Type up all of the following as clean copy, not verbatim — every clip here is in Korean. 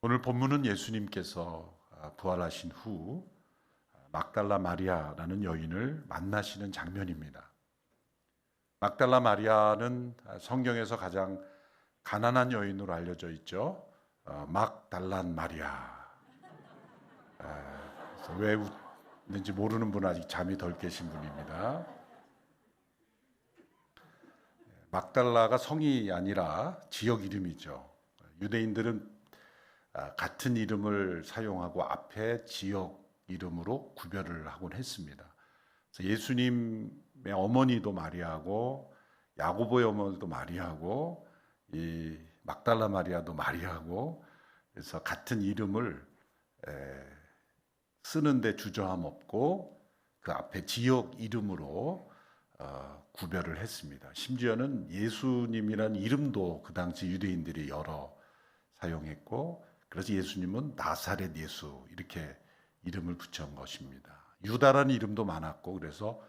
오늘 본문은 예수님께서 부활하신 후 막달라 마리아라는 여인을 만나시는 장면입니다. 막달라 마리아는 성경에서 가장 가난한 여인으로 알려져 있죠. 막달란 마리아. 왜 웃는지 모르는 분 아직 잠이 덜 깨신 분입니다. 막달라가 성이 아니라 지역 이름이죠. 유대인들은 같은 이름을 사용하고 앞에 지역 이름으로 구별을 하곤 했습니다. 그래서 예수님의 어머니도 마리아고 야고보의 어머니도 마리아고 이 막달라 마리아도 마리아고, 그래서 같은 이름을 쓰는데 주저함 없고 그 앞에 지역 이름으로 구별을 했습니다. 심지어는 예수님이라는 이름도 그 당시 유대인들이 여러 사용했고, 그래서 예수님은 나사렛 예수 이렇게 이름을 붙인 것입니다. 유다라는 이름도 많았고, 그래서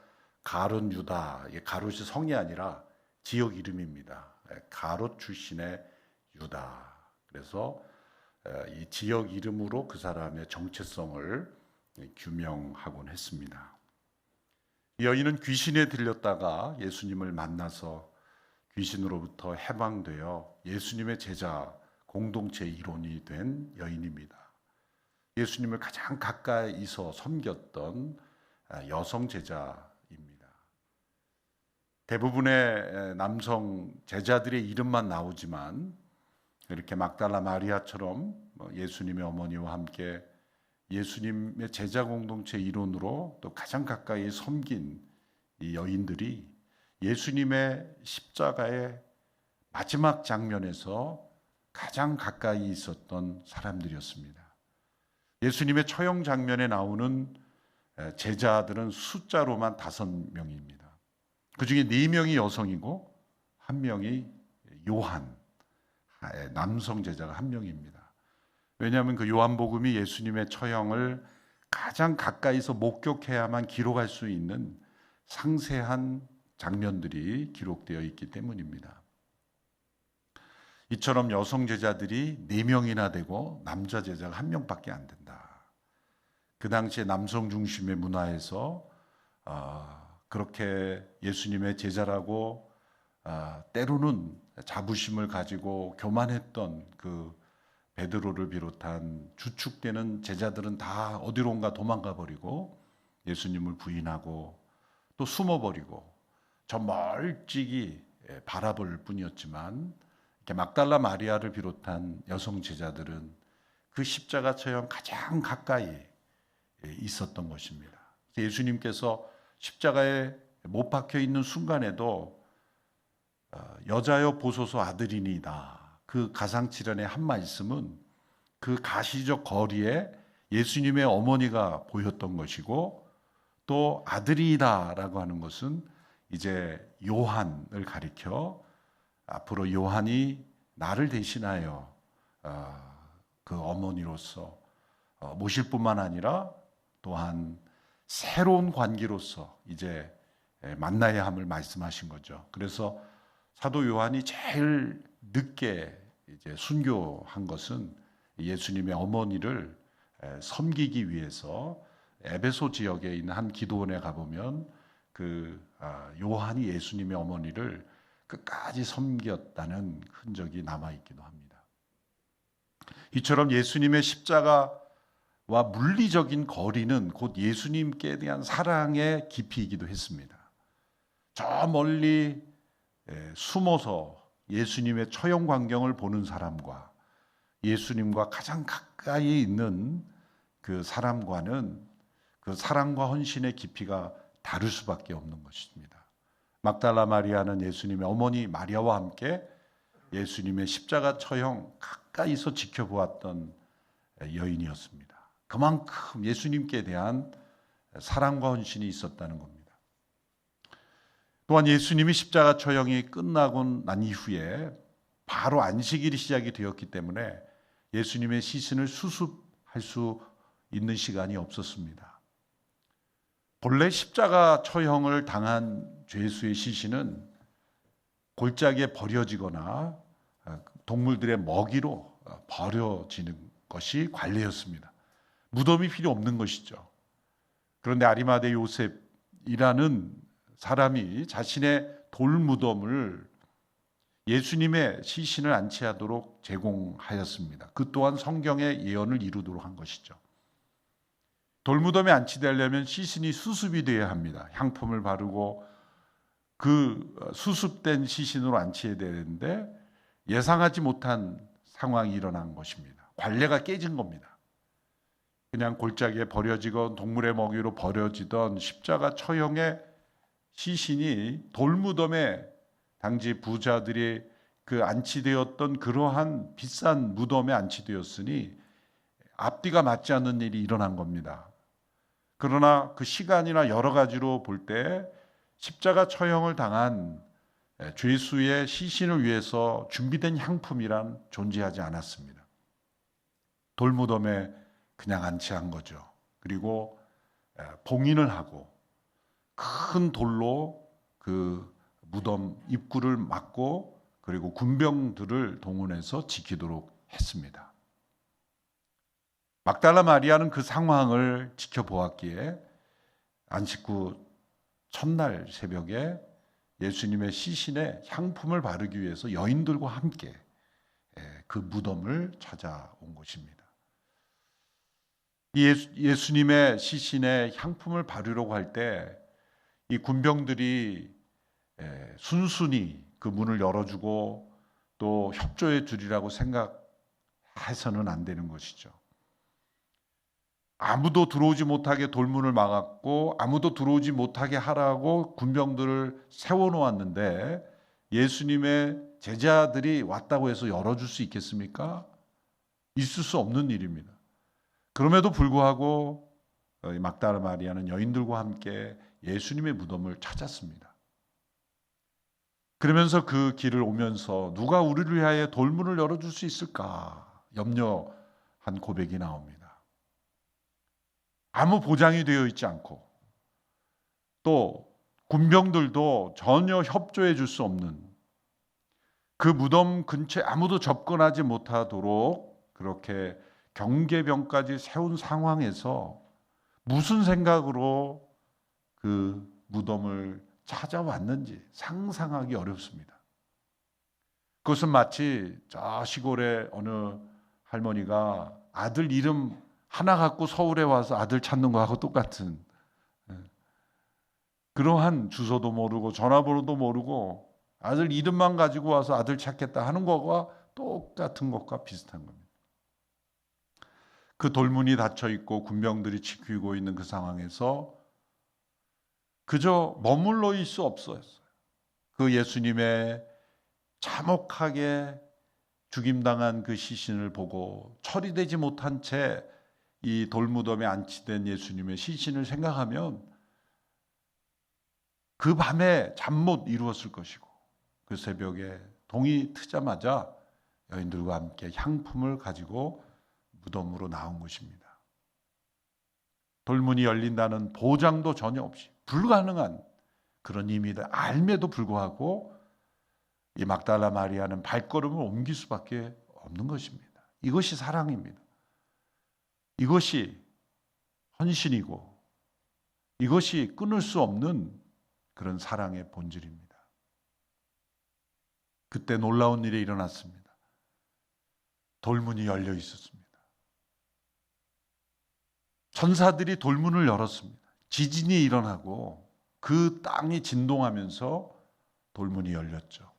가롯 유다, 가롯이 성이 아니라 지역 이름입니다. 가롯 출신의 유다. 그래서 이 지역 이름으로 그 사람의 정체성을 규명하곤 했습니다. 여인은 귀신에 들렸다가 예수님을 만나서 귀신으로부터 해방되어 예수님의 제자 공동체 일원이 된 여인입니다. 예수님을 가장 가까이서 섬겼던 여성 제자입니다. 대부분의 남성 제자들의 이름만 나오지만 이렇게 막달라 마리아처럼 예수님의 어머니와 함께 예수님의 제자 공동체 일원으로 또 가장 가까이 섬긴 이 여인들이 예수님의 십자가의 마지막 장면에서 가장 가까이 있었던 사람들이었습니다. 예수님의 처형 장면에 나오는 제자들은 숫자로만 5명입니다. 그 중에 4명이 여성이고 1명이 요한, 남성 제자가 1명입니다. 왜냐하면 그 요한복음이 예수님의 처형을 가장 가까이서 목격해야만 기록할 수 있는 상세한 장면들이 기록되어 있기 때문입니다. 이처럼 여성 제자들이 4명이나 되고 남자 제자가 1명밖에 안 된다. 그 당시에 남성 중심의 문화에서 그렇게 예수님의 제자라고 때로는 자부심을 가지고 교만했던 그 베드로를 비롯한 주축되는 제자들은 다 어디론가 도망가 버리고 예수님을 부인하고 또 숨어버리고 저 멀찍이 바라볼 뿐이었지만, 막달라 마리아를 비롯한 여성 제자들은 그 십자가 처형 가장 가까이 있었던 것입니다. 예수님께서 십자가에 못 박혀 있는 순간에도 여자여 보소서 아들이니이다. 그 가상칠연의 한 말씀은 그 가시적 거리에 예수님의 어머니가 보였던 것이고, 또 아들이다라고 하는 것은 이제 요한을 가리켜 앞으로 요한이 나를 대신하여 그 어머니로서 모실 뿐만 아니라 또한 새로운 관계로서 이제 만나야 함을 말씀하신 거죠. 그래서 사도 요한이 제일 늦게 이제 순교한 것은 예수님의 어머니를 섬기기 위해서 에베소 지역에 있는 한 기도원에 가보면 그 요한이 예수님의 어머니를 끝까지 섬겼다는 흔적이 남아있기도 합니다. 이처럼 예수님의 십자가와 물리적인 거리는 곧 예수님께 대한 사랑의 깊이이기도 했습니다. 저 멀리 숨어서 예수님의 처형 광경을 보는 사람과 예수님과 가장 가까이 있는 그 사람과는 그 사랑과 헌신의 깊이가 다를 수밖에 없는 것입니다. 막달라 마리아는 예수님의 어머니 마리아와 함께 예수님의 십자가 처형 가까이서 지켜보았던 여인이었습니다. 그만큼 예수님께 대한 사랑과 헌신이 있었다는 겁니다. 또한 예수님이 십자가 처형이 끝나고 난 이후에 바로 안식일이 시작이 되었기 때문에 예수님의 시신을 수습할 수 있는 시간이 없었습니다. 본래 십자가 처형을 당한 죄수의 시신은 골짜기에 버려지거나 동물들의 먹이로 버려지는 것이 관례였습니다. 무덤이 필요 없는 것이죠. 그런데 아리마대 요셉이라는 사람이 자신의 돌무덤을 예수님의 시신을 안치하도록 제공하였습니다. 그 또한 성경의 예언을 이루도록 한 것이죠. 돌무덤에 안치되려면 시신이 수습이 되어야 합니다. 향품을 바르고 그 수습된 시신으로 안치해야 되는데 예상하지 못한 상황이 일어난 것입니다. 관례가 깨진 겁니다. 그냥 골짜기에 버려지건 동물의 먹이로 버려지던 십자가 처형의 시신이 돌무덤에 당시 부자들이 그 안치되었던 그러한 비싼 무덤에 안치되었으니 앞뒤가 맞지 않는 일이 일어난 겁니다. 그러나 그 시간이나 여러 가지로 볼 때 십자가 처형을 당한 죄수의 시신을 위해서 준비된 향품이란 존재하지 않았습니다. 돌무덤에 그냥 안치한 거죠. 그리고 봉인을 하고 큰 돌로 그 무덤 입구를 막고 그리고 군병들을 동원해서 지키도록 했습니다. 막달라 마리아는 그 상황을 지켜보았기에 안식 후 첫날 새벽에 예수님의 시신에 향품을 바르기 위해서 여인들과 함께 그 무덤을 찾아온 것입니다. 예수님의 시신에 향품을 바르려고 할 때 이 군병들이 순순히 그 문을 열어주고 또 협조해 주리라고 생각해서는 안 되는 것이죠. 아무도 들어오지 못하게 돌문을 막았고 아무도 들어오지 못하게 하라고 군병들을 세워놓았는데 예수님의 제자들이 왔다고 해서 열어줄 수 있겠습니까? 있을 수 없는 일입니다. 그럼에도 불구하고 막달라 마리아는 여인들과 함께 예수님의 무덤을 찾았습니다. 그러면서 그 길을 오면서 누가 우리를 위하여 돌문을 열어줄 수 있을까 염려한 고백이 나옵니다. 아무 보장이 되어 있지 않고 또 군병들도 전혀 협조해 줄 수 없는 그 무덤 근처에 아무도 접근하지 못하도록 그렇게 경계병까지 세운 상황에서 무슨 생각으로 그 무덤을 찾아왔는지 상상하기 어렵습니다. 그것은 마치 저 시골의 어느 할머니가 아들 이름 하나 갖고 서울에 와서 아들 찾는 거하고 똑같은 그러한 주소도 모르고 전화번호도 모르고 아들 이름만 가지고 와서 아들 찾겠다 하는 것과 똑같은 것과 비슷한 겁니다. 그 돌문이 닫혀 있고 군병들이 지키고 있는 그 상황에서 그저 머물러 있을 수 없었어요. 그 예수님의 참혹하게 죽임당한 그 시신을 보고 처리되지 못한 채 이 돌무덤에 안치된 예수님의 시신을 생각하면 그 밤에 잠 못 이루었을 것이고 그 새벽에 동이 트자마자 여인들과 함께 향품을 가지고 무덤으로 나온 것입니다. 돌문이 열린다는 보장도 전혀 없이 불가능한 그런 의미를 알매도 불구하고 이 막달라 마리아는 발걸음을 옮길 수밖에 없는 것입니다. 이것이 사랑입니다. 이것이 헌신이고 이것이 끊을 수 없는 그런 사랑의 본질입니다. 그때 놀라운 일이 일어났습니다. 돌문이 열려 있었습니다. 천사들이 돌문을 열었습니다. 지진이 일어나고 그 땅이 진동하면서 돌문이 열렸죠.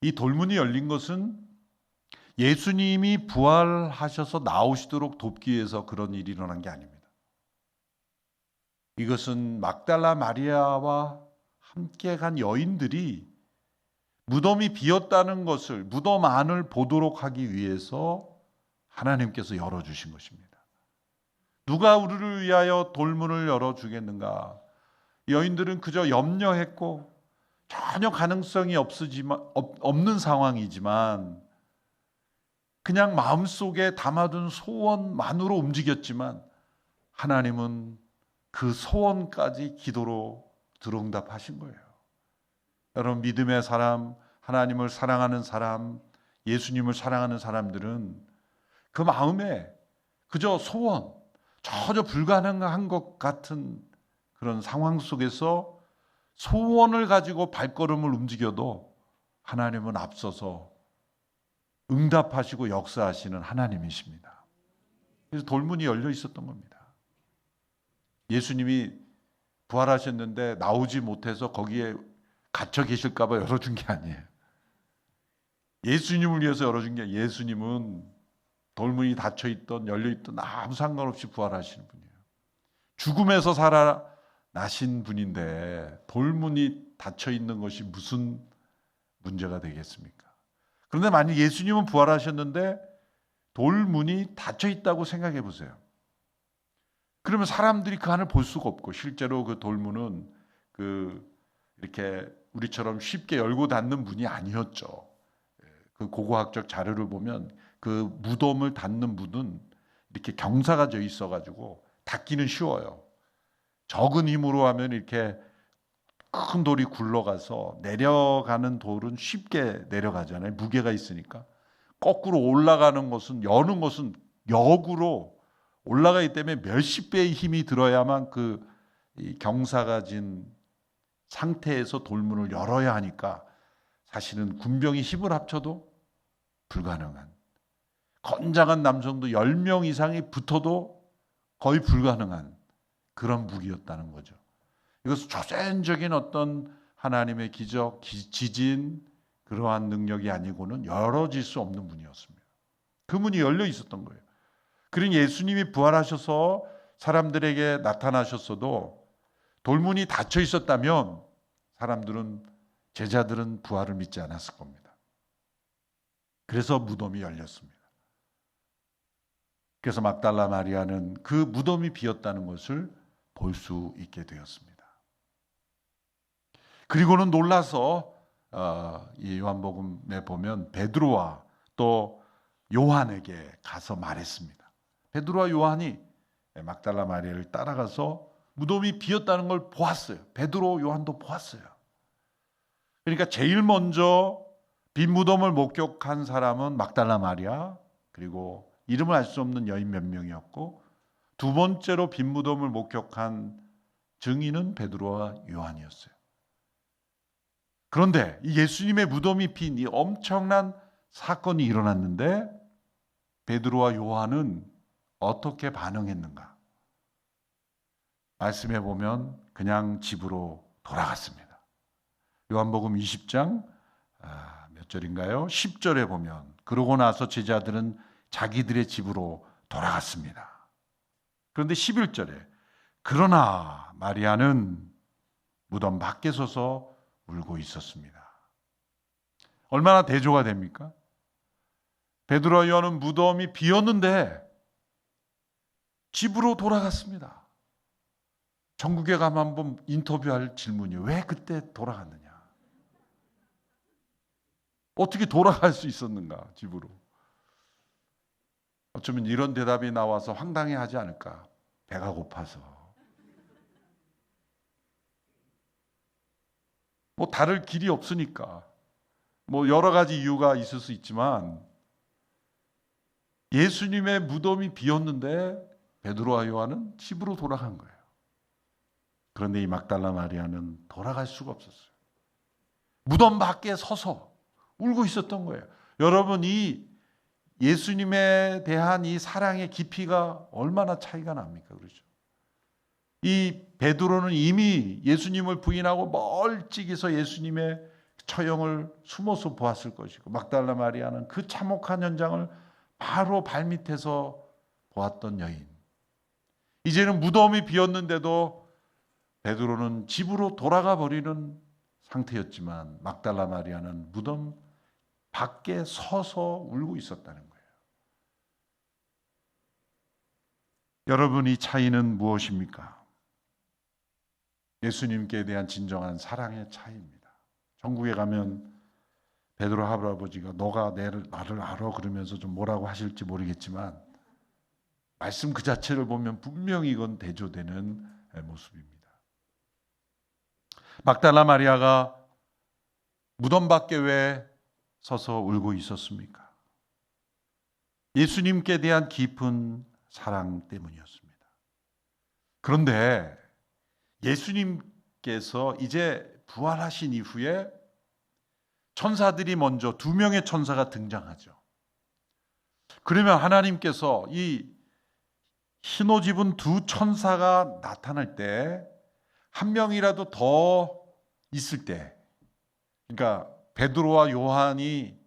이 돌문이 열린 것은 예수님이 부활하셔서 나오시도록 돕기 위해서 그런 일이 일어난 게 아닙니다. 이것은 막달라 마리아와 함께 간 여인들이 무덤이 비었다는 것을 무덤 안을 보도록 하기 위해서 하나님께서 열어주신 것입니다. 누가 우리를 위하여 돌문을 열어주겠는가? 여인들은 그저 염려했고 전혀 가능성이 없는 상황이지만 그냥 마음속에 담아둔 소원만으로 움직였지만 하나님은 그 소원까지 기도로 들응답하신 거예요. 여러분 믿음의 사람, 하나님을 사랑하는 사람, 예수님을 사랑하는 사람들은 그 마음에 그저 소원, 전혀 불가능한 것 같은 그런 상황 속에서 소원을 가지고 발걸음을 움직여도 하나님은 앞서서 응답하시고 역사하시는 하나님이십니다. 그래서 돌문이 열려 있었던 겁니다. 예수님이 부활하셨는데 나오지 못해서 거기에 갇혀 계실까 봐 열어준 게 아니에요. 예수님을 위해서 열어준 게 아니에요. 예수님은 돌문이 닫혀있던 열려있던 아무 상관없이 부활하시는 분이에요. 죽음에서 살아나신 분인데 돌문이 닫혀있는 것이 무슨 문제가 되겠습니까? 그런데 만약 예수님은 부활하셨는데 돌문이 닫혀있다고 생각해 보세요. 그러면 사람들이 그 안을 볼 수가 없고, 실제로 그 돌문은 이렇게 우리처럼 쉽게 열고 닫는 문이 아니었죠. 그 고고학적 자료를 보면 그 무덤을 닫는 문은 이렇게 경사가 져 있어가지고 닫기는 쉬워요. 적은 힘으로 하면 이렇게 큰 돌이 굴러가서 내려가는 돌은 쉽게 내려가잖아요. 무게가 있으니까. 거꾸로 올라가는 것은, 여는 것은 역으로 올라가기 때문에 몇십 배의 힘이 들어야만 이 경사가 진 상태에서 돌문을 열어야 하니까 사실은 군병이 힘을 합쳐도 불가능한, 건장한 남성도 10명 이상이 붙어도 거의 불가능한 그런 무기였다는 거죠. 이것은 초자연적인 어떤 하나님의 기적, 지진, 그러한 능력이 아니고는 열어질 수 없는 문이었습니다. 그 문이 열려 있었던 거예요. 그러니 예수님이 부활하셔서 사람들에게 나타나셨어도 돌문이 닫혀 있었다면 제자들은 부활을 믿지 않았을 겁니다. 그래서 무덤이 열렸습니다. 그래서 막달라 마리아는 그 무덤이 비었다는 것을 볼 수 있게 되었습니다. 그리고는 놀라서 이 요한복음에 보면 베드로와 또 요한에게 가서 말했습니다. 베드로와 요한이 막달라 마리아를 따라가서 무덤이 비었다는 걸 보았어요. 베드로, 요한도 보았어요. 그러니까 제일 먼저 빈 무덤을 목격한 사람은 막달라 마리아, 그리고 이름을 알 수 없는 여인 몇 명이었고, 두 번째로 빈 무덤을 목격한 증인은 베드로와 요한이었어요. 그런데 이 예수님의 무덤이 빈 이 엄청난 사건이 일어났는데 베드로와 요한은 어떻게 반응했는가? 말씀해 보면 그냥 집으로 돌아갔습니다. 요한복음 20장 몇 절인가요? 10절에 보면 그러고 나서 제자들은 자기들의 집으로 돌아갔습니다. 그런데 11절에 그러나 마리아는 무덤 밖에 서서 울고 있었습니다. 얼마나 대조가 됩니까? 베드로와 요한은 무덤이 비었는데 집으로 돌아갔습니다. 천국에 가면 한번 인터뷰할 질문이 왜 그때 돌아갔느냐? 어떻게 돌아갈 수 있었는가 집으로? 어쩌면 이런 대답이 나와서 황당해하지 않을까? 배가 고파서. 뭐 다를 길이 없으니까. 뭐 여러 가지 이유가 있을 수 있지만 예수님의 무덤이 비었는데 베드로와 요한은 집으로 돌아간 거예요. 그런데 이 막달라 마리아는 돌아갈 수가 없었어요. 무덤 밖에 서서 울고 있었던 거예요. 여러분, 이 예수님에 대한 이 사랑의 깊이가 얼마나 차이가 납니까? 그렇죠? 이 베드로는 이미 예수님을 부인하고 멀찍이서 예수님의 처형을 숨어서 보았을 것이고, 막달라 마리아는 그 참혹한 현장을 바로 발밑에서 보았던 여인. 이제는 무덤이 비었는데도 베드로는 집으로 돌아가 버리는 상태였지만 막달라 마리아는 무덤 밖에 서서 울고 있었다는 거예요. 여러분, 이 차이는 무엇입니까? 예수님께 대한 진정한 사랑의 차이입니다. 천국에 가면 베드로 할아버지가 너가 나를 알아 그러면서 좀 뭐라고 하실지 모르겠지만 말씀 그 자체를 보면 분명히 이건 대조되는 모습입니다. 막달라 마리아가 무덤 밖에 왜 서서 울고 있었습니까? 예수님께 대한 깊은 사랑 때문이었습니다. 그런데 예수님께서 이제 부활하신 이후에 천사들이 먼저 2명의 천사가 등장하죠. 그러면 하나님께서 이 흰옷 입은 2 천사가 나타날 때 한 명이라도 더 있을 때, 그러니까 베드로와 요한이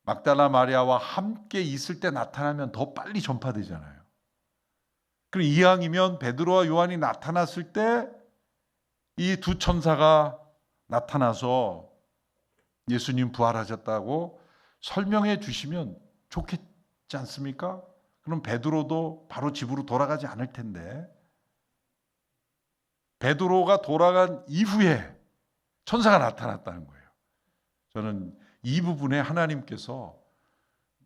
막달라 마리아와 함께 있을 때 나타나면 더 빨리 전파되잖아요. 그럼 이왕이면 베드로와 요한이 나타났을 때 이 2 천사가 나타나서 예수님 부활하셨다고 설명해 주시면 좋겠지 않습니까? 그럼 베드로도 바로 집으로 돌아가지 않을 텐데, 베드로가 돌아간 이후에 천사가 나타났다는 거예요. 저는 이 부분에 하나님께서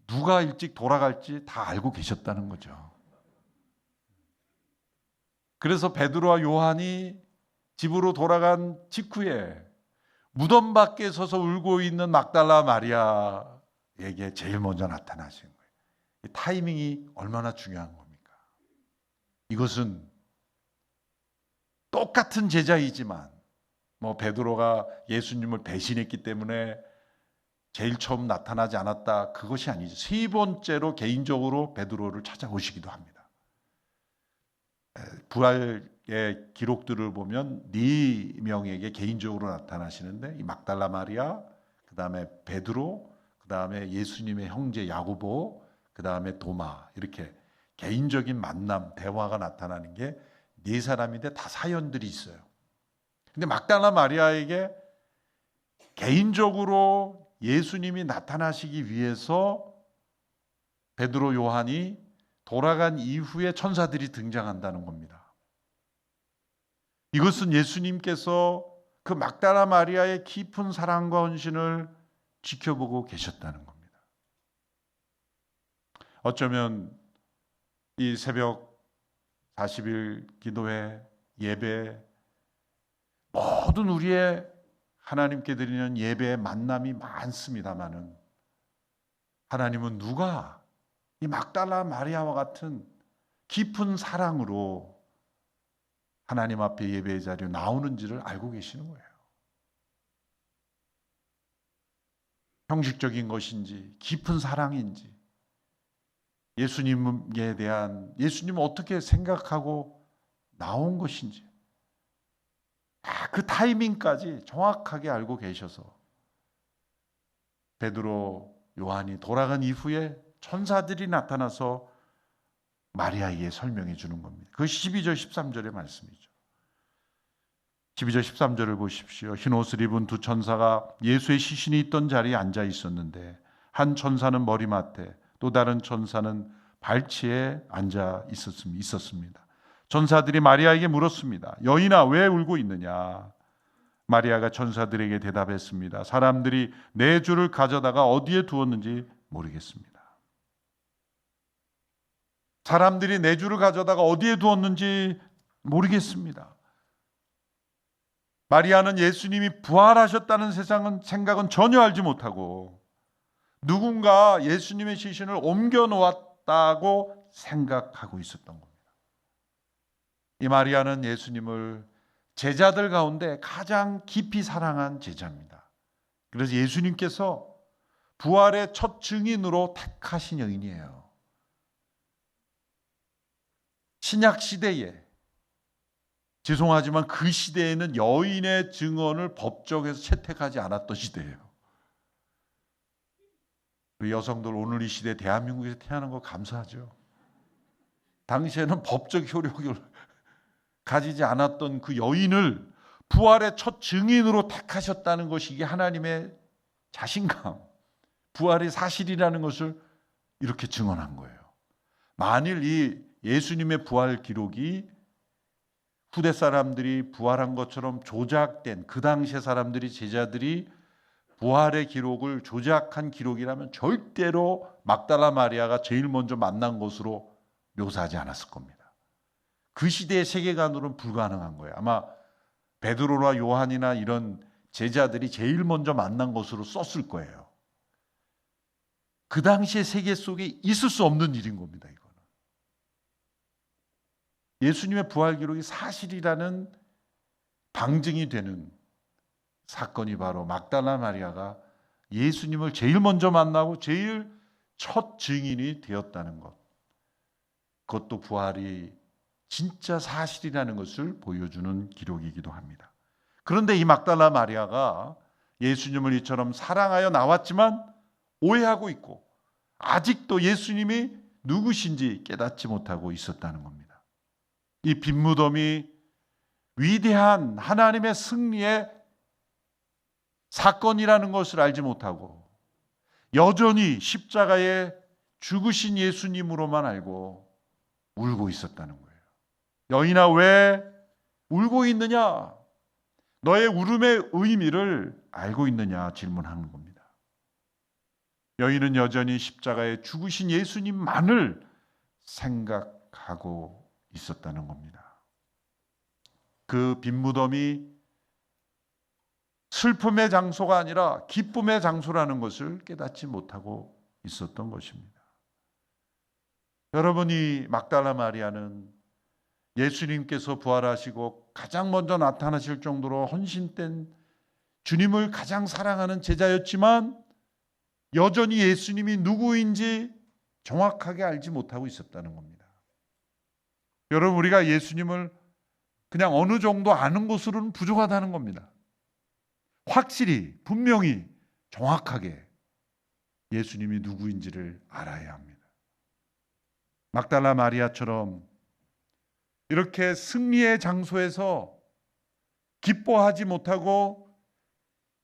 누가 일찍 돌아갈지 다 알고 계셨다는 거죠. 그래서 베드로와 요한이 집으로 돌아간 직후에 무덤 밖에 서서 울고 있는 막달라 마리아에게 제일 먼저 나타나신 거예요. 이 타이밍이 얼마나 중요한 겁니까? 이것은 똑같은 제자이지만 베드로가 예수님을 배신했기 때문에 제일 처음 나타나지 않았다, 그것이 아니죠. 3번째로 개인적으로 베드로를 찾아오시기도 합니다. 부활의 기록들을 보면 4명에게 개인적으로 나타나시는데, 이 막달라 마리아, 그 다음에 베드로, 그 다음에 예수님의 형제 야고보, 그 다음에 도마, 이렇게 개인적인 만남, 대화가 나타나는 게 4사람인데 다 사연들이 있어요. 근데 막달라 마리아에게 개인적으로 예수님이 나타나시기 위해서 베드로, 요한이 돌아간 이후에 천사들이 등장한다는 겁니다. 이것은 예수님께서 그 막달라 마리아의 깊은 사랑과 헌신을 지켜보고 계셨다는 겁니다. 어쩌면 이 새벽 40일 기도회, 예배, 모든 우리의 하나님께 드리는 예배의 만남이 많습니다마는, 하나님은 누가 이 막달라 마리아와 같은 깊은 사랑으로 하나님 앞에 예배의 자리에 나오는지를 알고 계시는 거예요. 형식적인 것인지 깊은 사랑인지, 예수님에 대한, 예수님을 어떻게 생각하고 나온 것인지, 그 타이밍까지 정확하게 알고 계셔서 베드로, 요한이 돌아간 이후에 천사들이 나타나서 마리아에게 설명해 주는 겁니다. 그것이 12절 13절의 말씀이죠. 12절 13절을 보십시오. 흰 옷을 입은 2 천사가 예수의 시신이 있던 자리에 앉아 있었는데, 한 천사는 머리맡에, 또 다른 천사는 발치에 앉아 있었습니다. 천사들이 마리아에게 물었습니다. 여인아, 왜 울고 있느냐? 마리아가 천사들에게 대답했습니다. 사람들이 내 주를 가져다가 어디에 두었는지 모르겠습니다. 사람들이 내 주를 가져다가 어디에 두었는지 모르겠습니다. 마리아는 예수님이 부활하셨다는 생각은 전혀 알지 못하고, 누군가 예수님의 시신을 옮겨 놓았다고 생각하고 있었던 겁니다. 이 마리아는 예수님을 제자들 가운데 가장 깊이 사랑한 제자입니다. 그래서 예수님께서 부활의 첫 증인으로 택하신 여인이에요. 신약 시대에, 죄송하지만 그 시대에는 여인의 증언을 법정에서 채택하지 않았던 시대예요. 우리 여성들 오늘 이 시대 대한민국에서 태어난 거 감사하죠. 당시에는 법적 효력을 가지지 않았던 그 여인을 부활의 첫 증인으로 택하셨다는 것이, 이게 하나님의 자신감, 부활의 사실이라는 것을 이렇게 증언한 거예요. 만일 이 예수님의 부활 기록이 후대 사람들이 부활한 것처럼 조작된, 그 당시의 사람들이, 제자들이 부활의 기록을 조작한 기록이라면 절대로 막달라 마리아가 제일 먼저 만난 것으로 묘사하지 않았을 겁니다. 그 시대의 세계관으로는 불가능한 거예요. 아마 베드로나 요한이나 이런 제자들이 제일 먼저 만난 것으로 썼을 거예요. 그 당시의 세계 속에 있을 수 없는 일인 겁니다. 이거는 예수님의 부활 기록이 사실이라는 방증이 되는 사건이 바로 막달라 마리아가 예수님을 제일 먼저 만나고 제일 첫 증인이 되었다는 것. 그것도 부활이 진짜 사실이라는 것을 보여주는 기록이기도 합니다. 그런데 이 막달라 마리아가 예수님을 이처럼 사랑하여 나왔지만 오해하고 있고 아직도 예수님이 누구신지 깨닫지 못하고 있었다는 겁니다. 이 빈무덤이 위대한 하나님의 승리의 사건이라는 것을 알지 못하고 여전히 십자가에 죽으신 예수님으로만 알고 울고 있었다는 거예요. 여인아, 왜 울고 있느냐? 너의 울음의 의미를 알고 있느냐 질문하는 겁니다. 여인은 여전히 십자가에 죽으신 예수님만을 생각하고 있었다는 겁니다. 그 빈무덤이 슬픔의 장소가 아니라 기쁨의 장소라는 것을 깨닫지 못하고 있었던 것입니다. 여러분이 막달라 마리아는 예수님께서 부활하시고 가장 먼저 나타나실 정도로 헌신된 주님을 가장 사랑하는 제자였지만 여전히 예수님이 누구인지 정확하게 알지 못하고 있었다는 겁니다. 여러분, 우리가 예수님을 그냥 어느 정도 아는 것으로는 부족하다는 겁니다. 확실히 분명히 정확하게 예수님이 누구인지를 알아야 합니다. 막달라 마리아처럼 이렇게 승리의 장소에서 기뻐하지 못하고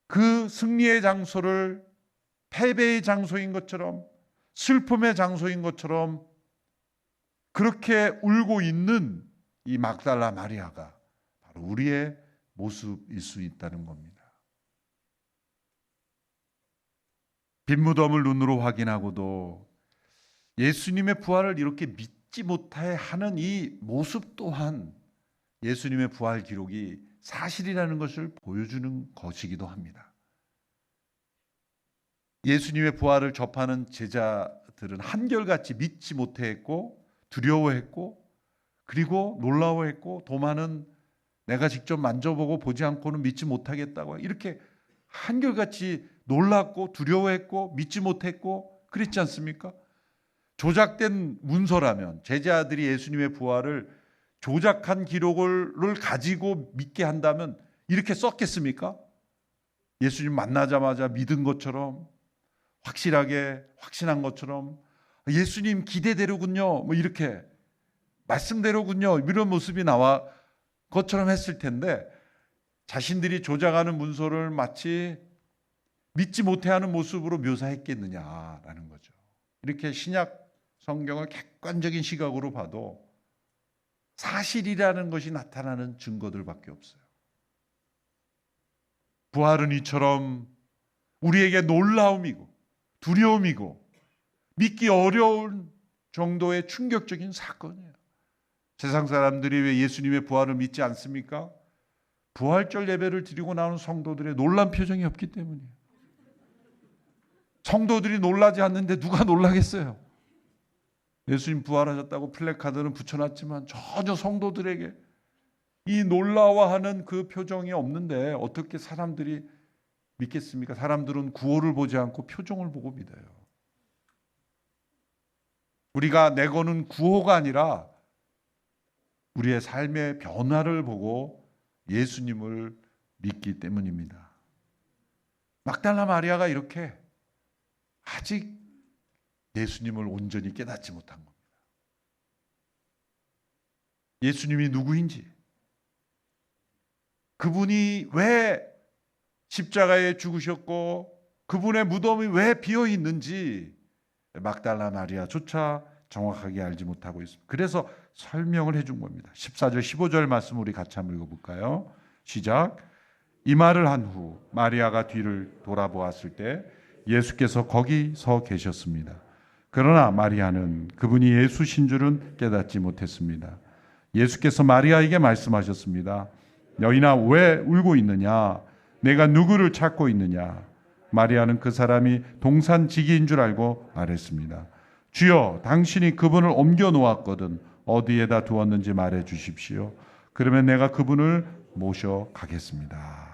그 승리의 장소를 패배의 장소인 것처럼 슬픔의 장소인 것처럼 그렇게 울고 있는 이 막달라 마리아가 바로 우리의 모습일 수 있다는 겁니다. 빈무덤을 눈으로 확인하고도 예수님의 부활을 이렇게 믿지 못해 하는 이 모습 또한 예수님의 부활 기록이 사실이라는 것을 보여주는 것이기도 합니다. 예수님의 부활을 접하는 제자들은 한결같이 믿지 못했고 두려워했고 그리고 놀라워했고 도마는 내가 직접 만져보고 보지 않고는 믿지 못하겠다고 이렇게 한결같이 놀랐고 두려워했고 믿지 못했고 그랬지 않습니까? 조작된 문서라면 제자들이 예수님의 부활을 조작한 기록을 가지고 믿게 한다면 이렇게 썼겠습니까? 예수님 만나자마자 믿은 것처럼 확실하게 확신한 것처럼 예수님 기대대로군요 뭐 이렇게 말씀대로군요 이런 모습이 나와 것처럼 했을 텐데 자신들이 조작하는 문서를 마치 믿지 못해하는 모습으로 묘사했겠느냐라는 거죠. 이렇게 신약 성경을 객관적인 시각으로 봐도 사실이라는 것이 나타나는 증거들밖에 없어요. 부활은 이처럼 우리에게 놀라움이고 두려움이고 믿기 어려운 정도의 충격적인 사건이에요. 세상 사람들이 왜 예수님의 부활을 믿지 않습니까? 부활절 예배를 드리고 나오는 성도들의 놀란 표정이 없기 때문이에요. 성도들이 놀라지 않는데 누가 놀라겠어요? 예수님 부활하셨다고 플래카드는 붙여놨지만 전혀 성도들에게 이 놀라워하는 그 표정이 없는데 어떻게 사람들이 믿겠습니까? 사람들은 구호를 보지 않고 표정을 보고 믿어요. 우리가 내거는 구호가 아니라 우리의 삶의 변화를 보고 예수님을 믿기 때문입니다. 막달라 마리아가 이렇게 아직 예수님을 온전히 깨닫지 못한 겁니다. 예수님이 누구인지, 그분이 왜 십자가에 죽으셨고 그분의 무덤이 왜 비어 있는지 막달라 마리아조차 정확하게 알지 못하고 있습니다. 그래서 설명을 해준 겁니다. 14절 15절 말씀 우리 같이 한번 읽어볼까요? 시작. 이 말을 한 후 마리아가 뒤를 돌아보았을 때 예수께서 거기 서 계셨습니다. 그러나 마리아는 그분이 예수신 줄은 깨닫지 못했습니다. 예수께서 마리아에게 말씀하셨습니다. 여인아 왜 울고 있느냐? 내가 누구를 찾고 있느냐? 마리아는 그 사람이 동산지기인 줄 알고 말했습니다. 주여, 당신이 그분을 옮겨 놓았거든 어디에다 두었는지 말해 주십시오. 그러면 내가 그분을 모셔 가겠습니다.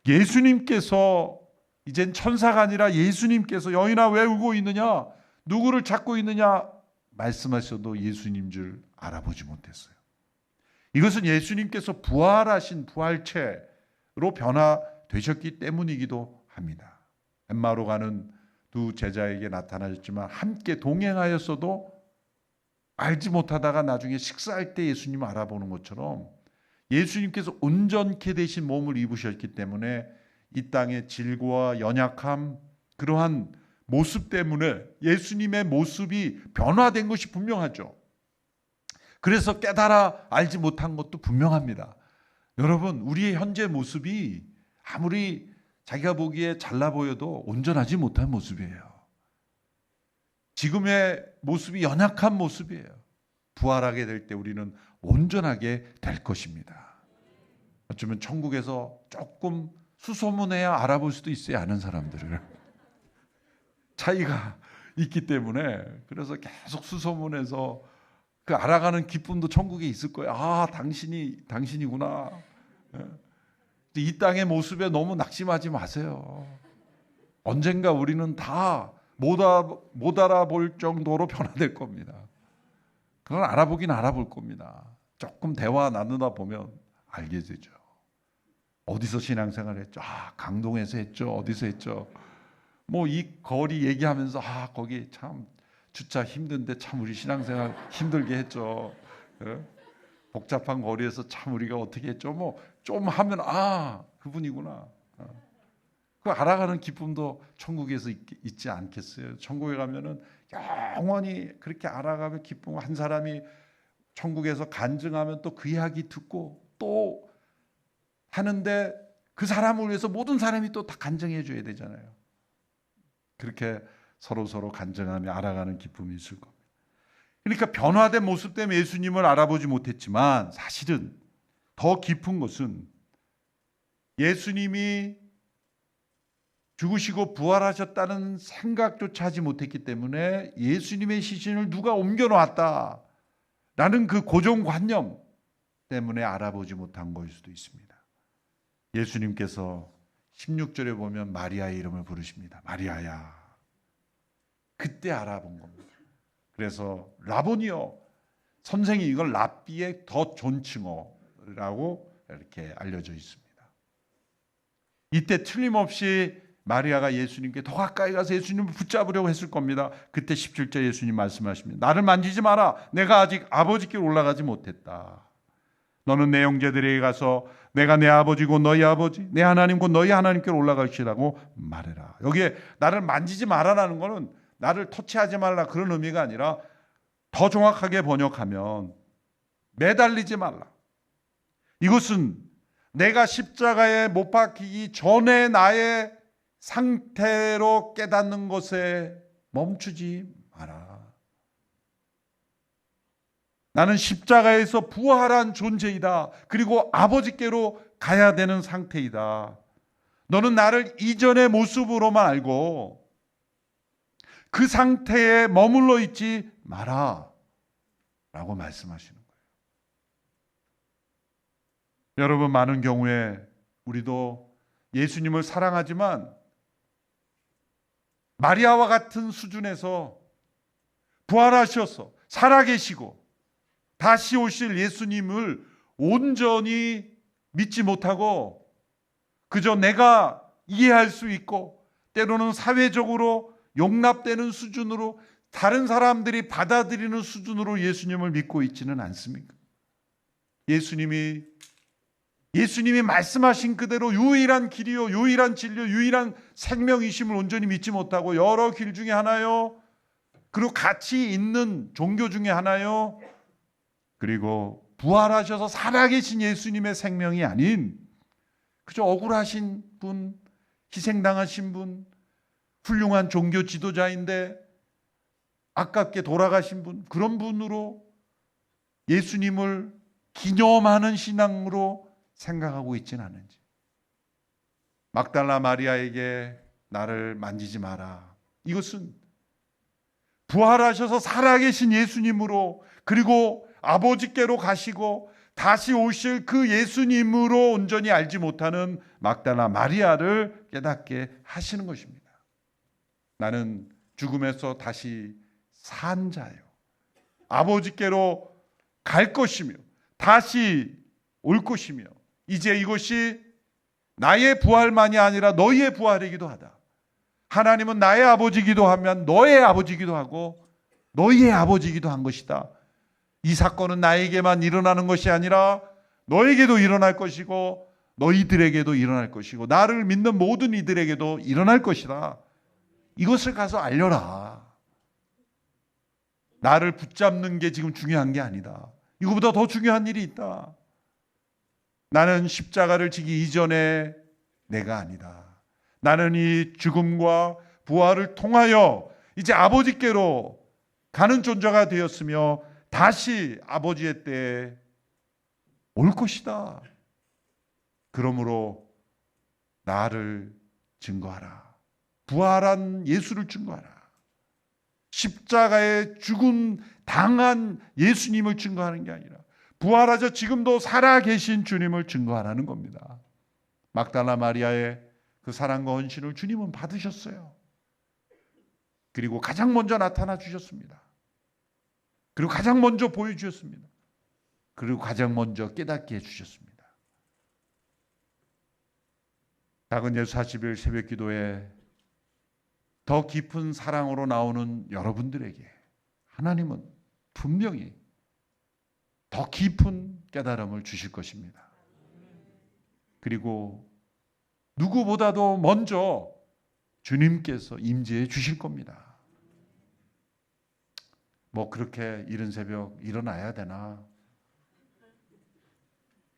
예수님께서 이젠 천사가 아니라 예수님께서 여인아 왜 울고 있느냐, 누구를 찾고 있느냐 말씀하셔도 예수님 줄 알아보지 못했어요. 이것은 예수님께서 부활하신 부활체로 변화되셨기 때문이기도 합니다. 엠마오로 가는 두 제자에게 나타나셨지만 함께 동행하였어도 알지 못하다가 나중에 식사할 때 예수님을 알아보는 것처럼 예수님께서 온전케 되신 몸을 입으셨기 때문에 이 땅의 질고와 연약함, 그러한 모습 때문에 예수님의 모습이 변화된 것이 분명하죠. 그래서 깨달아 알지 못한 것도 분명합니다. 여러분, 우리의 현재 모습이 아무리 자기가 보기에 잘나 보여도 온전하지 못한 모습이에요. 지금의 모습이 연약한 모습이에요. 부활하게 될 때 우리는 온전하게 될 것입니다. 어쩌면 천국에서 조금 수소문해야 알아볼 수도 있어요. 아는 사람들을. 차이가 있기 때문에 그래서 계속 수소문해서 그 알아가는 기쁨도 천국에 있을 거예요. 아, 당신이구나. 이 땅의 모습에 너무 낙심하지 마세요. 언젠가 우리는 다 못 알아볼 정도로 변화될 겁니다. 그건 알아보긴 알아볼 겁니다. 조금 대화 나누다 보면 알게 되죠. 어디서 신앙생활 했죠? 아, 강동에서 했죠. 어디서 했죠? 뭐 이 거리 얘기하면서 아, 거기 참 주차 힘든데 참 우리 신앙생활 힘들게 했죠. 복잡한 거리에서 참 우리가 어떻게 했죠? 뭐 좀 하면 아, 그분이구나. 그 알아가는 기쁨도 천국에서 있지 않겠어요? 천국에 가면은 영원히 그렇게 알아가면 기쁨. 한 사람이 천국에서 간증하면 또 그 이야기 듣고 또 하는데 그 사람을 위해서 모든 사람이 또 다 간증해 줘야 되잖아요. 그렇게 서로 간증하며 알아가는 기쁨이 있을 겁니다. 그러니까 변화된 모습 때문에 예수님을 알아보지 못했지만 사실은 더 깊은 것은 예수님이 죽으시고 부활하셨다는 생각조차 하지 못했기 때문에 예수님의 시신을 누가 옮겨놓았다라는 그 고정관념 때문에 알아보지 못한 것일 수도 있습니다. 예수님께서 16절에 보면 마리아의 이름을 부르십니다. 마리아야. 그때 알아본 겁니다. 그래서 라보니요, 선생이 이걸 랍비의 더 존칭어라고 이렇게 알려져 있습니다. 이때 틀림없이 마리아가 예수님께 더 가까이 가서 예수님을 붙잡으려고 했을 겁니다. 그때 17절 예수님 말씀하십니다. 나를 만지지 마라. 내가 아직 아버지께 올라가지 못했다. 너는 내 형제들에게 가서 내가 내 아버지고 너희 아버지, 내 하나님고 너희 하나님께로 올라갈시라고 말해라. 여기에 나를 만지지 마라라는 것은 나를 터치하지 말라 그런 의미가 아니라 더 정확하게 번역하면 매달리지 말라. 이것은 내가 십자가에 못 박히기 전에 나의 상태로 깨닫는 것에 멈추지 마라. 나는 십자가에서 부활한 존재이다. 그리고 아버지께로 가야 되는 상태이다. 너는 나를 이전의 모습으로만 알고 그 상태에 머물러 있지 마라 라고 말씀하시는 거예요. 여러분, 많은 경우에 우리도 예수님을 사랑하지만 마리아와 같은 수준에서 부활하셔서 살아계시고 다시 오실 예수님을 온전히 믿지 못하고 그저 내가 이해할 수 있고 때로는 사회적으로 용납되는 수준으로 다른 사람들이 받아들이는 수준으로 예수님을 믿고 있지는 않습니까? 예수님이 말씀하신 그대로 유일한 길이요, 유일한 진리요, 유일한 생명이심을 온전히 믿지 못하고 여러 길 중에 하나요, 그리고 같이 있는 종교 중에 하나요, 그리고 부활하셔서 살아계신 예수님의 생명이 아닌 그저 억울하신 분, 희생당하신 분, 훌륭한 종교 지도자인데 아깝게 돌아가신 분, 그런 분으로 예수님을 기념하는 신앙으로 생각하고 있지는 않은지. 막달라 마리아에게 나를 만지지 마라. 이것은 부활하셔서 살아계신 예수님으로, 그리고 아버지께로 가시고 다시 오실 그 예수님으로 온전히 알지 못하는 막달라 마리아를 깨닫게 하시는 것입니다. 나는 죽음에서 다시 산 자요, 아버지께로 갈 것이며 다시 올 것이며, 이제 이것이 나의 부활만이 아니라 너희의 부활이기도 하다. 하나님은 나의 아버지이기도 하면 너의 아버지이기도 하고 너희의 아버지이기도 한 것이다. 이 사건은 나에게만 일어나는 것이 아니라 너에게도 일어날 것이고 너희들에게도 일어날 것이고 나를 믿는 모든 이들에게도 일어날 것이다. 이것을 가서 알려라. 나를 붙잡는 게 지금 중요한 게 아니다. 이거보다 더 중요한 일이 있다. 나는 십자가를 지기 이전에 내가 아니다. 나는 이 죽음과 부활을 통하여 이제 아버지께로 가는 존재가 되었으며 다시 아버지의 때에 올 것이다. 그러므로 나를 증거하라. 부활한 예수를 증거하라. 십자가에 죽은 당한 예수님을 증거하는 게 아니라 부활하셔 지금도 살아계신 주님을 증거하라는 겁니다. 막달라 마리아의 그 사랑과 헌신을 주님은 받으셨어요. 그리고 가장 먼저 나타나 주셨습니다. 그리고 가장 먼저 보여주셨습니다. 그리고 가장 먼저 깨닫게 해주셨습니다. 작은 예수 40일 새벽 기도에 더 깊은 사랑으로 나오는 여러분들에게 하나님은 분명히 더 깊은 깨달음을 주실 것입니다. 그리고 누구보다도 먼저 주님께서 임재해 주실 겁니다. 뭐 그렇게 이른 새벽 일어나야 되나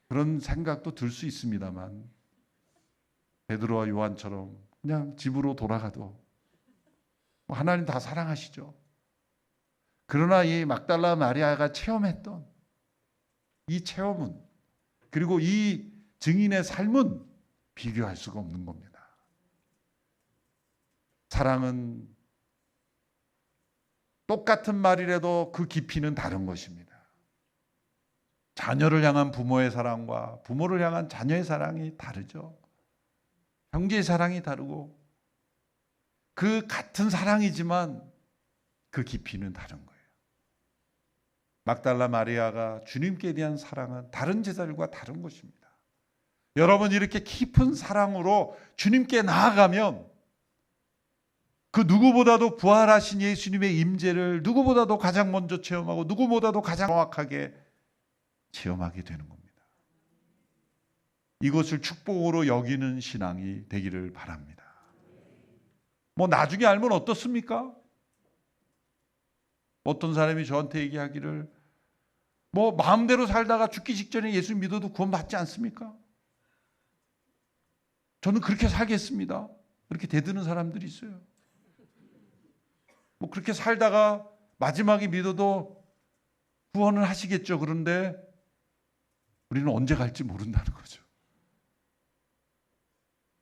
그런 생각도 들 수 있습니다만, 베드로와 요한처럼 그냥 집으로 돌아가도 하나님 다 사랑하시죠. 그러나 이 막달라 마리아가 체험했던 이 체험은, 그리고 이 증인의 삶은 비교할 수가 없는 겁니다. 사랑은 똑같은 말이라도 그 깊이는 다른 것입니다. 자녀를 향한 부모의 사랑과 부모를 향한 자녀의 사랑이 다르죠. 형제의 사랑이 다르고 그 같은 사랑이지만 그 깊이는 다른 거예요. 막달라 마리아가 주님께 대한 사랑은 다른 제자들과 다른 것입니다. 여러분, 이렇게 깊은 사랑으로 주님께 나아가면 그 누구보다도 부활하신 예수님의 임재를 누구보다도 가장 먼저 체험하고 누구보다도 가장 정확하게 체험하게 되는 겁니다. 이것을 축복으로 여기는 신앙이 되기를 바랍니다. 뭐 나중에 알면 어떻습니까? 어떤 사람이 저한테 얘기하기를 뭐 마음대로 살다가 죽기 직전에 예수 믿어도 구원받지 않습니까? 저는 그렇게 살겠습니다. 그렇게 대드는 사람들이 있어요. 뭐 그렇게 살다가 마지막에 믿어도 구원을 하시겠죠. 그런데 우리는 언제 갈지 모른다는 거죠.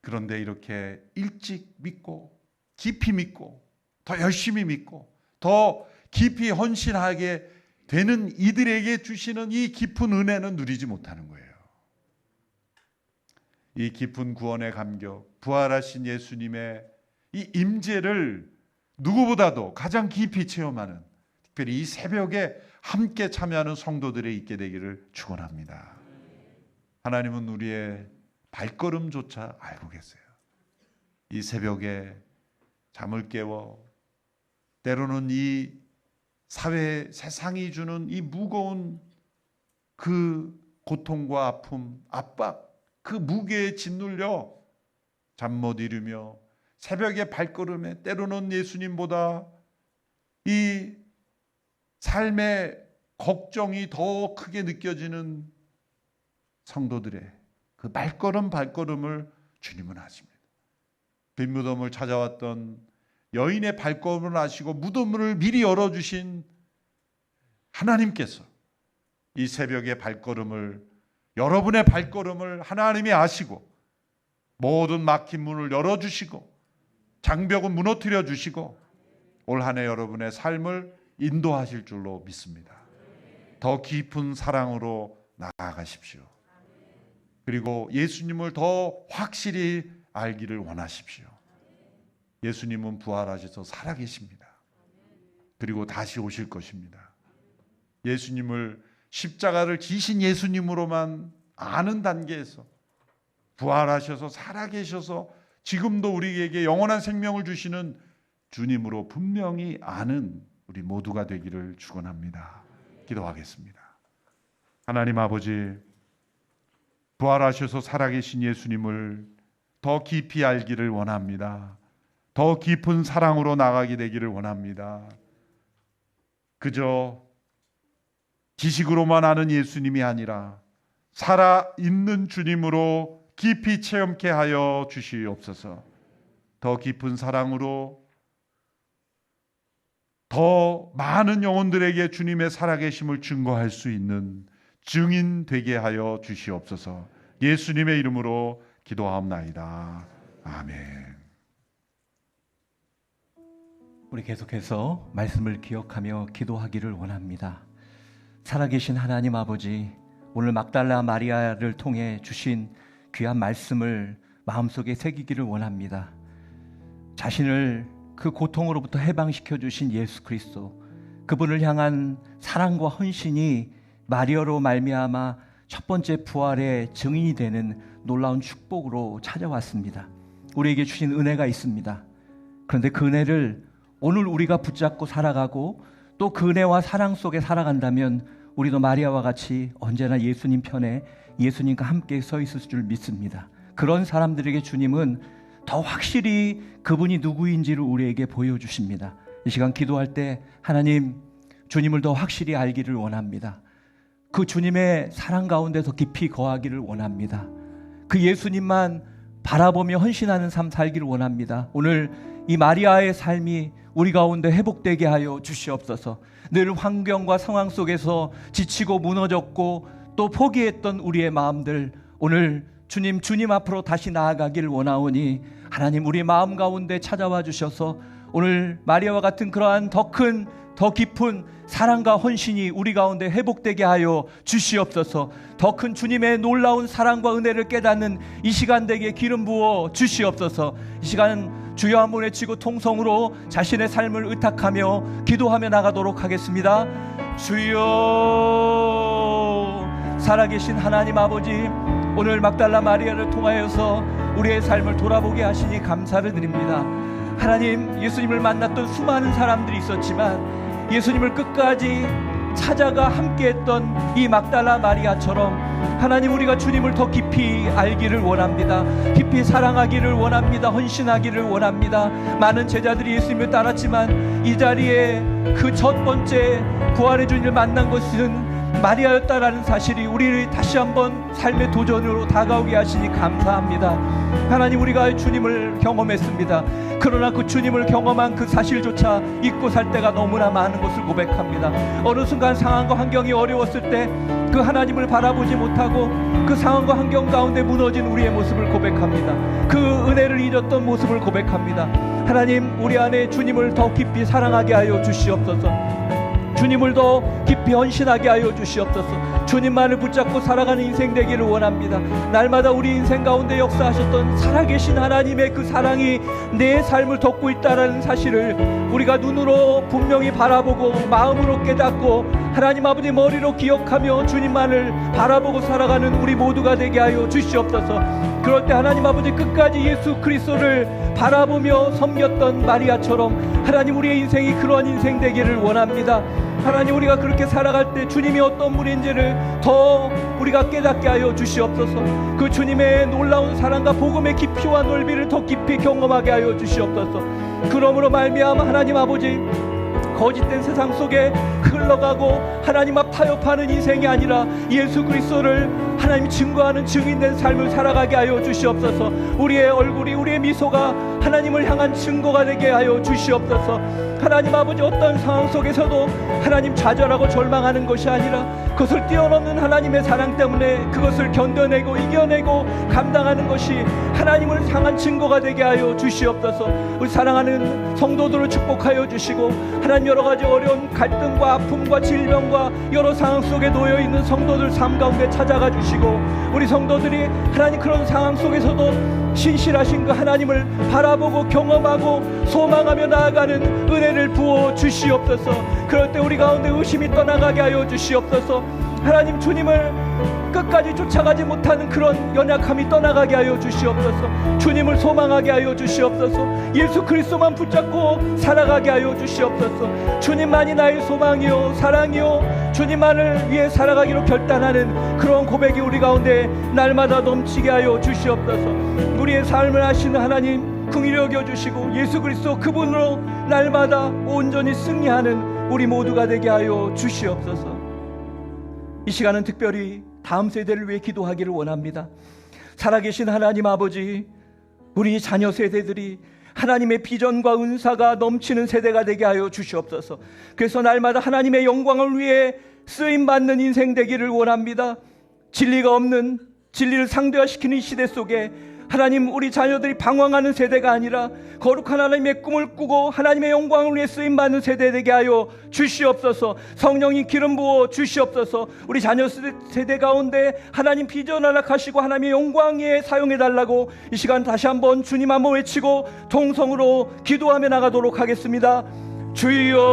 그런데 이렇게 일찍 믿고 깊이 믿고 더 열심히 믿고 더 깊이 헌신하게 되는 이들에게 주시는 이 깊은 은혜는 누리지 못하는 거예요. 이 깊은 구원의 감격, 부활하신 예수님의 이 임재를 누구보다도 가장 깊이 체험하는, 특별히 이 새벽에 함께 참여하는 성도들이 있게 되기를 축원합니다. 하나님은 우리의 발걸음조차 알고 계세요. 이 새벽에 잠을 깨워 때로는 이 사회, 세상이 주는 이 무거운 그 고통과 아픔, 압박, 그 무게에 짓눌려 잠 못 이루며 새벽의 발걸음에 때로는 예수님보다 이 삶의 걱정이 더 크게 느껴지는 성도들의 그 발걸음을 주님은 아십니다. 빈무덤을 찾아왔던 여인의 발걸음을 아시고 무덤을 미리 열어주신 하나님께서 이 새벽의 발걸음을, 여러분의 발걸음을 하나님이 아시고 모든 막힌 문을 열어주시고 장벽은 무너뜨려 주시고 올 한 해 여러분의 삶을 인도하실 줄로 믿습니다. 더 깊은 사랑으로 나아가십시오. 그리고 예수님을 더 확실히 알기를 원하십시오. 예수님은 부활하셔서 살아계십니다. 그리고 다시 오실 것입니다. 예수님을 십자가를 지신 예수님으로만 아는 단계에서 부활하셔서 살아계셔서 지금도 우리에게 영원한 생명을 주시는 주님으로 분명히 아는 우리 모두가 되기를 축원합니다. 기도하겠습니다. 하나님 아버지, 부활하셔서 살아계신 예수님을 더 깊이 알기를 원합니다. 더 깊은 사랑으로 나가게 되기를 원합니다. 그저 지식으로만 아는 예수님이 아니라 살아있는 주님으로 깊이 체험케 하여 주시옵소서. 더 깊은 사랑으로 더 많은 영혼들에게 주님의 살아계심을 증거할 수 있는 증인 되게 하여 주시옵소서. 예수님의 이름으로 기도하옵나이다. 아멘. 우리 계속해서 말씀을 기억하며 기도하기를 원합니다. 살아계신 하나님 아버지, 오늘 막달라 마리아를 통해 주신 귀한 말씀을 마음속에 새기기를 원합니다. 자신을 그 고통으로부터 해방시켜 주신 예수 그리스도, 그분을 향한 사랑과 헌신이 마리아로 말미암아 첫 번째 부활의 증인이 되는 놀라운 축복으로 찾아왔습니다. 우리에게 주신 은혜가 있습니다. 그런데 그 은혜를 오늘 우리가 붙잡고 살아가고 또 그 은혜와 사랑 속에 살아간다면 우리도 마리아와 같이 언제나 예수님 편에 예수님과 함께 서 있을 줄 믿습니다. 그런 사람들에게 주님은 더 확실히 그분이 누구인지를 우리에게 보여주십니다. 이 시간 기도할 때 하나님, 주님을 더 확실히 알기를 원합니다. 그 주님의 사랑 가운데 더 깊이 거하기를 원합니다. 그 예수님만 바라보며 헌신하는 삶 살기를 원합니다. 오늘 이 마리아의 삶이 우리 가운데 회복되게 하여 주시옵소서. 늘 환경과 상황 속에서 지치고 무너졌고 또 포기했던 우리의 마음들, 오늘 주님 앞으로 다시 나아가길 원하오니 하나님, 우리 마음 가운데 찾아와 주셔서 오늘 마리아와 같은 그러한 더 큰, 더 깊은 사랑과 헌신이 우리 가운데 회복되게 하여 주시옵소서. 더 큰 주님의 놀라운 사랑과 은혜를 깨닫는 이 시간 되게 기름 부어 주시옵소서. 이 시간 주여 한번 외치고 통성으로 자신의 삶을 의탁하며 기도하며 나가도록 하겠습니다. 주여, 살아계신 하나님 아버지, 오늘 막달라 마리아를 통하여서 우리의 삶을 돌아보게 하시니 감사를 드립니다. 하나님, 예수님을 만났던 수많은 사람들이 있었지만 예수님을 끝까지 찾아가 함께했던 이 막달라 마리아처럼 하나님, 우리가 주님을 더 깊이 알기를 원합니다. 깊이 사랑하기를 원합니다. 헌신하기를 원합니다. 많은 제자들이 예수님을 따랐지만 이 자리에 그 첫 번째 부활의 주님을 만난 것은 마리아였다라는 사실이 우리를 다시 한번 삶의 도전으로 다가오게 하시니 감사합니다. 하나님, 우리가 주님을 경험했습니다. 그러나 그 주님을 경험한 그 사실조차 잊고 살 때가 너무나 많은 것을 고백합니다. 어느 순간 상황과 환경이 어려웠을 때 그 하나님을 바라보지 못하고 그 상황과 환경 가운데 무너진 우리의 모습을 고백합니다. 그 은혜를 잊었던 모습을 고백합니다. 하나님, 우리 안에 주님을 더 깊이 사랑하게 하여 주시옵소서. 주님을 더 깊이 헌신하게 하여 주시옵소서. 주님만을 붙잡고 살아가는 인생 되기를 원합니다. 날마다 우리 인생 가운데 역사하셨던 살아계신 하나님의 그 사랑이 내 삶을 덮고 있다는 사실을 우리가 눈으로 분명히 바라보고 마음으로 깨닫고 하나님 아버지 머리로 기억하며 주님만을 바라보고 살아가는 우리 모두가 되게 하여 주시옵소서. 그럴 때 하나님 아버지, 끝까지 예수 그리스도를 바라보며 섬겼던 마리아처럼 하나님, 우리의 인생이 그러한 인생 되기를 원합니다. 하나님, 우리가 그렇게 살아갈 때 주님이 어떤 분인지를 더 우리가 깨닫게 하여 주시옵소서. 그 주님의 놀라운 사랑과 복음의 깊이와 넓이를 더 깊이 경험하게 하여 주시옵소서. 그러므로 말미암아 하나님 아버지, 거짓된 세상 속에 흘러가고 하나님 앞 타협하는 인생이 아니라 예수 그리스도를 하나님 증거하는 증인된 삶을 살아가게 하여 주시옵소서. 우리의 얼굴이, 우리의 미소가 하나님을 향한 증거가 되게 하여 주시옵소서. 하나님 아버지, 어떤 상황 속에서도 하나님 좌절하고 절망하는 것이 아니라 그것을 뛰어넘는 하나님의 사랑 때문에 그것을 견뎌내고 이겨내고 감당하는 것이 하나님을 향한 증거가 되게 하여 주시옵소서. 우리 사랑하는 성도들을 축복하여 주시고, 하나님 여러 가지 어려운 갈등과 아픔과 질병과 여러 상황 속에 놓여 있는 성도들 삶 가운데 찾아가 주시고, 우리 성도들이 하나님 그런 상황 속에서도 신실하신 그 하나님을 바라보고 경험하고 소망하며 나아가는 은혜를 부어 주시옵소서. 그럴 때 우리 가운데 의심이 떠나가게 하여 주시옵소서. 하나님, 주님을 끝까지 쫓아가지 못하는 그런 연약함이 떠나가게 하여 주시옵소서. 주님을 소망하게 하여 주시옵소서. 예수 그리스도만 붙잡고 살아가게 하여 주시옵소서. 주님만이 나의 소망이요 사랑이요, 주님만을 위해 살아가기로 결단하는 그런 고백이 우리 가운데 날마다 넘치게 하여 주시옵소서. 우리의 삶을 아시는 하나님 긍휼히 여겨주시고, 예수 그리스도 그분으로 날마다 온전히 승리하는 우리 모두가 되게 하여 주시옵소서. 이 시간은 특별히 다음 세대를 위해 기도하기를 원합니다. 살아계신 하나님 아버지, 우리 자녀 세대들이 하나님의 비전과 은사가 넘치는 세대가 되게 하여 주시옵소서. 그래서 날마다 하나님의 영광을 위해 쓰임받는 인생 되기를 원합니다. 진리가 없는, 진리를 상대화시키는 이 시대 속에 하나님, 우리 자녀들이 방황하는 세대가 아니라 거룩한 하나님의 꿈을 꾸고 하나님의 영광을 위해 쓰임받는 세대 되게 하여 주시옵소서. 성령이 기름 부어 주시옵소서. 우리 자녀 세대 가운데 하나님 비전 허락하시고 하나님의 영광 위에 사용해달라고 이 시간 다시 한번 주님 한번 외치고 통성으로 기도하며 나가도록 하겠습니다. 주여,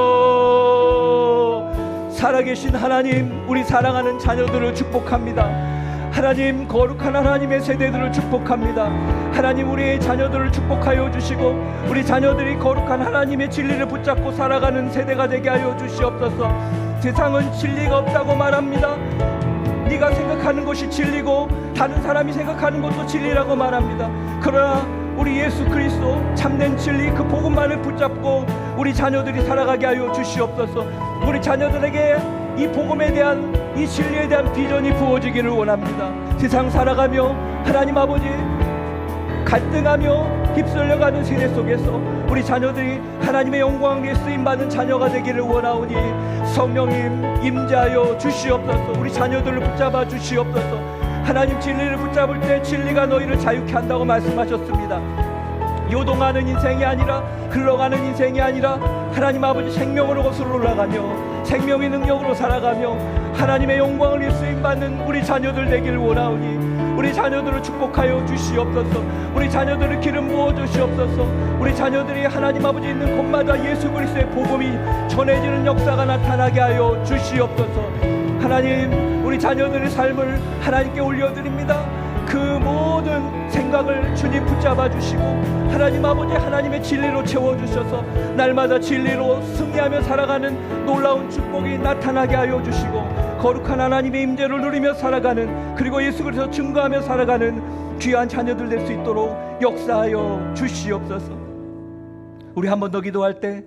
살아계신 하나님, 우리 사랑하는 자녀들을 축복합니다. 하나님, 거룩한 하나님의 세대들을 축복합니다. 하나님, 우리의 자녀들을 축복하여 주시고, 우리 자녀들이 거룩한 하나님의 진리를 붙잡고 살아가는 세대가 되게 하여 주시옵소서. 세상은 진리가 없다고 말합니다. 네가 생각하는 것이 진리고 다른 사람이 생각하는 것도 진리라고 말합니다. 그러나 우리 예수 그리스도 참된 진리, 그 복음만을 붙잡고 우리 자녀들이 살아가게 하여 주시옵소서. 우리 자녀들에게 이 복음에 대한, 이 진리에 대한 비전이 부어지기를 원합니다. 세상 살아가며 하나님 아버지 갈등하며 휩쓸려가는 세대 속에서 우리 자녀들이 하나님의 영광 위에 쓰임받는 자녀가 되기를 원하오니 성령님 임재하여 주시옵소서. 우리 자녀들을 붙잡아 주시옵소서. 하나님, 진리를 붙잡을 때 진리가 너희를 자유케 한다고 말씀하셨습니다. 요동하는 인생이 아니라, 흘러가는 인생이 아니라 하나님 아버지 생명으로 거슬러 올라가며 생명의 능력으로 살아가며 하나님의 영광을 위해 쓰임받는 우리 자녀들 되기를 원하오니 우리 자녀들을 축복하여 주시옵소서. 우리 자녀들을 기름 부어 주시옵소서. 우리 자녀들이 하나님 아버지 있는 곳마다 예수 그리스도의 복음이 전해지는 역사가 나타나게 하여 주시옵소서. 하나님, 우리 자녀들의 삶을 하나님께 올려드립니다. 그 모든 생각을 주님 붙잡아 주시고 하나님 아버지 하나님의 진리로 채워주셔서 날마다 진리로 승리하며 살아가는 놀라운 축복이 나타나게 하여 주시고 거룩한 하나님의 임재를 누리며 살아가는, 그리고 예수 그리스도 증거하며 살아가는 귀한 자녀들 될 수 있도록 역사하여 주시옵소서. 우리 한 번 더 기도할 때,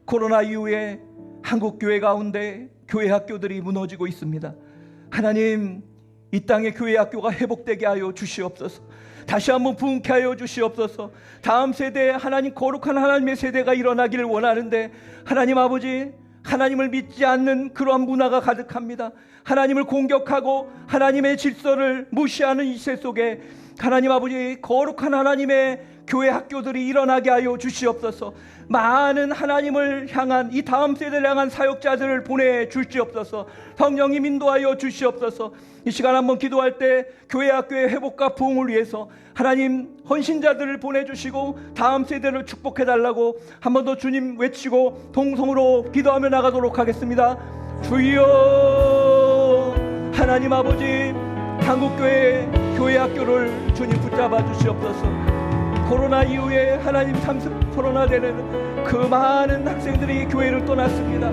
코로나 이후에 한국 교회 가운데 교회 학교들이 무너지고 있습니다. 하나님, 이 땅의 교회 학교가 회복되게 하여 주시옵소서. 다시 한번 부흥케 하여 주시옵소서. 다음 세대에 하나님, 거룩한 하나님의 세대가 일어나기를 원하는데 하나님 아버지, 하나님을 믿지 않는 그러한 문화가 가득합니다. 하나님을 공격하고 하나님의 질서를 무시하는 이 시대 속에 하나님 아버지, 거룩한 하나님의 교회 학교들이 일어나게 하여 주시옵소서. 많은 하나님을 향한, 이 다음 세대를 향한 사역자들을 보내주시옵소서. 성령님 인도하여 주시옵소서. 이 시간 한번 기도할 때 교회 학교의 회복과 부흥을 위해서 하나님 헌신자들을 보내주시고 다음 세대를 축복해달라고 한 번 더 주님 외치고 동성으로 기도하며 나가도록 하겠습니다. 주여, 하나님 아버지, 한국교회 교회 학교를 주님 붙잡아 주시옵소서. 코로나 이후에 하나님 코로나되는 그 많은 학생들이 교회를 떠났습니다.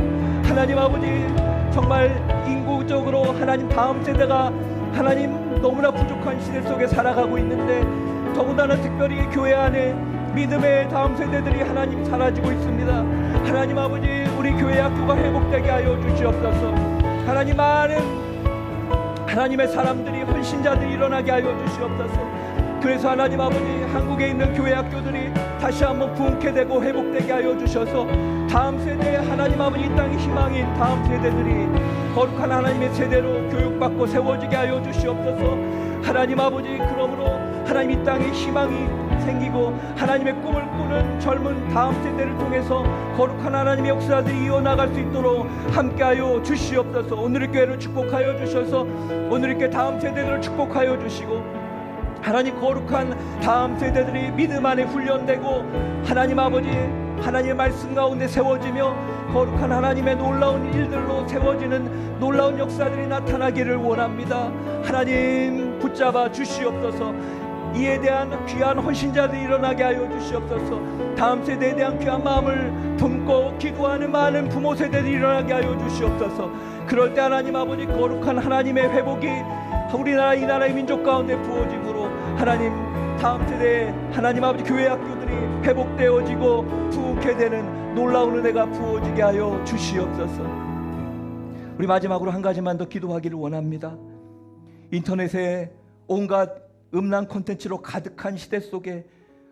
하나님 아버지, 정말 인구적으로 하나님 다음 세대가 하나님 너무나 부족한 시대 속에 살아가고 있는데 더군다나 특별히 교회 안에 믿음의 다음 세대들이 하나님 사라지고 있습니다. 하나님 아버지, 우리 교회 학교가 회복되게 하여 주시옵소서. 하나님, 많은 하나님의 사람들이, 헌신자들이 일어나게 하여 주시옵소서. 그래서 하나님 아버지, 한국에 있는 교회 학교들이 다시 한번 부흥케 되고 회복되게 하여 주셔서 다음 세대에 하나님 아버지 이 땅의 희망인 다음 세대들이 거룩한 하나님의 세대로 교육받고 세워지게 하여 주시옵소서. 하나님 아버지, 그러므로 하나님 이 땅에 희망이 생기고 하나님의 꿈을 꾸는 젊은 다음 세대를 통해서 거룩한 하나님의 역사들이 이어나갈 수 있도록 함께하여 주시옵소서. 오늘의 교회를 축복하여 주셔서 오늘의 교회 다음 세대들을 축복하여 주시고 하나님 거룩한 다음 세대들이 믿음 안에 훈련되고 하나님 아버지 하나님의 말씀 가운데 세워지며 거룩한 하나님의 놀라운 일들로 세워지는 놀라운 역사들이 나타나기를 원합니다. 하나님 붙잡아 주시옵소서. 이에 대한 귀한 헌신자들이 일어나게 하여 주시옵소서. 다음 세대에 대한 귀한 마음을 품고 기도하는 많은 부모 세대들이 일어나게 하여 주시옵소서. 그럴 때 하나님 아버지 거룩한 하나님의 회복이 우리나라 이 나라의 민족 가운데 부어짐으로 하나님 다음 세대에 하나님 아버지 교회 학교들이 회복되어지고 부흥케 되는 놀라운 은혜가 부어지게 하여 주시옵소서. 우리 마지막으로 한 가지만 더 기도하기를 원합니다. 인터넷에 온갖 음란 콘텐츠로 가득한 시대 속에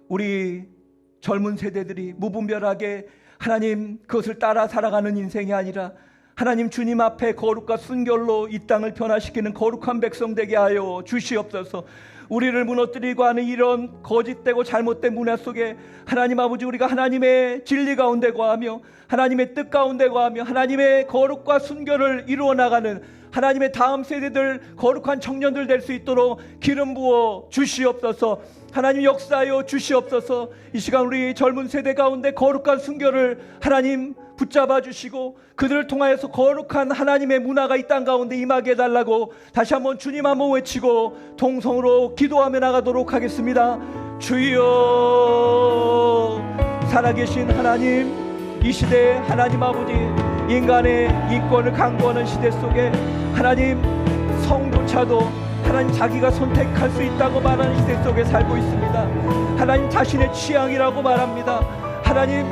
우리 젊은 세대들이 무분별하게 하나님 그것을 따라 살아가는 인생이 아니라 하나님 주님 앞에 거룩과 순결로 이 땅을 변화시키는 거룩한 백성 되게 하여 주시옵소서. 우리를 무너뜨리고 하는 이런 거짓되고 잘못된 문화 속에 하나님 아버지 우리가 하나님의 진리 가운데 거하며 하나님의 뜻 가운데 거하며 하나님의 거룩과 순결을 이루어 나가는 하나님의 다음 세대들 거룩한 청년들 될 수 있도록 기름 부어 주시옵소서. 하나님 역사하여 주시옵소서. 이 시간 우리 젊은 세대 가운데 거룩한 순결을 하나님 붙잡아 주시고 그들을 통하여서 거룩한 하나님의 문화가 이 땅 가운데 임하게 해달라고 다시 한번 주님 한번 외치고 동성으로 기도하며 나가도록 하겠습니다. 주여, 살아계신 하나님, 이 시대에 하나님 아버지 인간의 인권을 강구하는 시대 속에 하나님 성조차도 하나님 자기가 선택할 수 있다고 말하는 시대 속에 살고 있습니다. 하나님 자신의 취향이라고 말합니다. 하나님